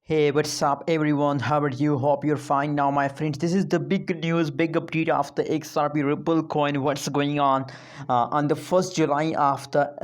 Hey, what's up everyone? How are you? Hope you're fine now, my friends. This is the big news, big update of the XRP Ripple coin. What's going on the 1st July after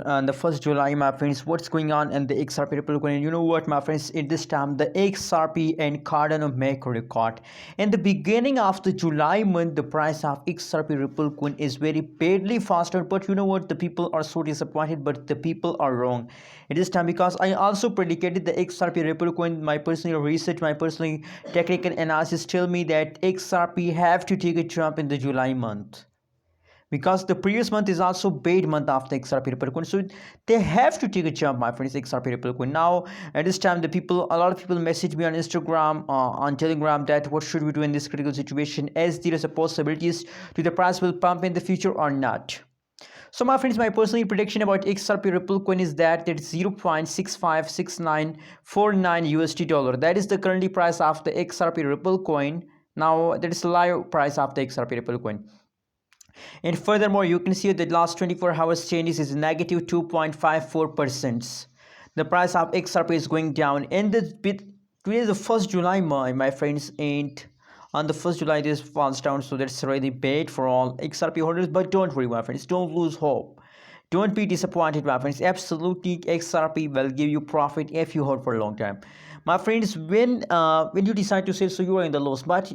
on the 1st July, my friends? What's going on in the XRP Ripple coin? You know what, my friends? At this time, the XRP and Cardano make a record. In the beginning of the July month, the price of XRP Ripple coin is very badly faster. But you know what? The people are so disappointed, but the people are wrong at this time, because I also predicated the XRP Ripple coin. My personal research, my personal technical analysis tell me that XRP have to take a jump in the July month, because the previous month is also bad month of the XRP Ripple coin, so they have to take a jump, my friends. XRP Ripple coin now at this time, a lot of people message me on Instagram, on Telegram, that what should we do in this critical situation, as there is a possibilities to the price will pump in the future or not. So my friends, my personal prediction about XRP Ripple coin is that it's 0.656949 USD dollar. That is the currently price of the XRP Ripple coin. Now that is the live price of the XRP Ripple coin. And furthermore, you can see that last 24 hours changes is negative 2.54%. The price of XRP is going down. And today is the 1st July, my friends, and on the 1st July this falls down, so that's really bad for all XRP holders. But don't worry, my friends, don't lose hope, don't be disappointed, my friends. Absolutely, XRP will give you profit if you hold for a long time, my friends. When you decide to sell, so you are in the loss, but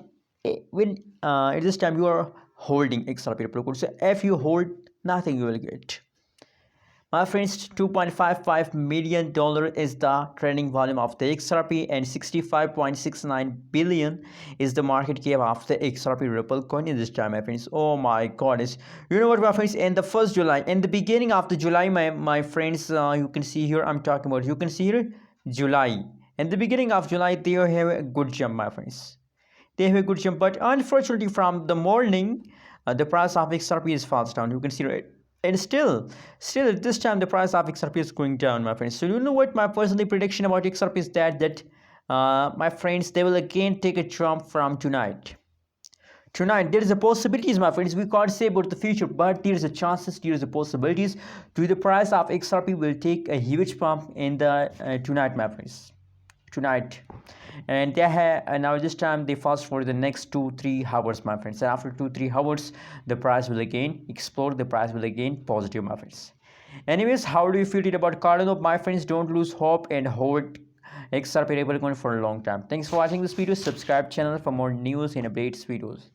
when at this time you are holding XRP Ripple, so if you hold, nothing you will get, my friends. $2.55 million is the trading volume of the XRP, and 65.69 billion is the market cap of the XRP Ripple coin in this time, my friends. Oh my goodness. You know what, my friends, in the 1st July, in the beginning of the July, my friends, you can see here, I'm talking about, you can see here July. In the beginning of July, they have a good jump, my friends. They have a good jump, but unfortunately from the morning, the price of XRP is falls down. You can see, right? And still at this time the price of XRP is going down, my friends. So you know what, my personal prediction about XRP is that my friends, they will again take a jump from tonight. There is a possibilities, my friends. We can't say about the future, but there is a chances, there is a possibilities to the price of XRP will take a huge pump in the tonight, my friends, tonight. And they have, and now this time they fast for the next 2-3 hours, my friends. And after 2-3 hours the price will again explode, the price will again positive, my friends. Anyways, how do you feel it about Cardano, my friends? Don't lose hope and hold XRP Ripple coin for a long time. Thanks for watching this video. Subscribe channel for more news and updates videos.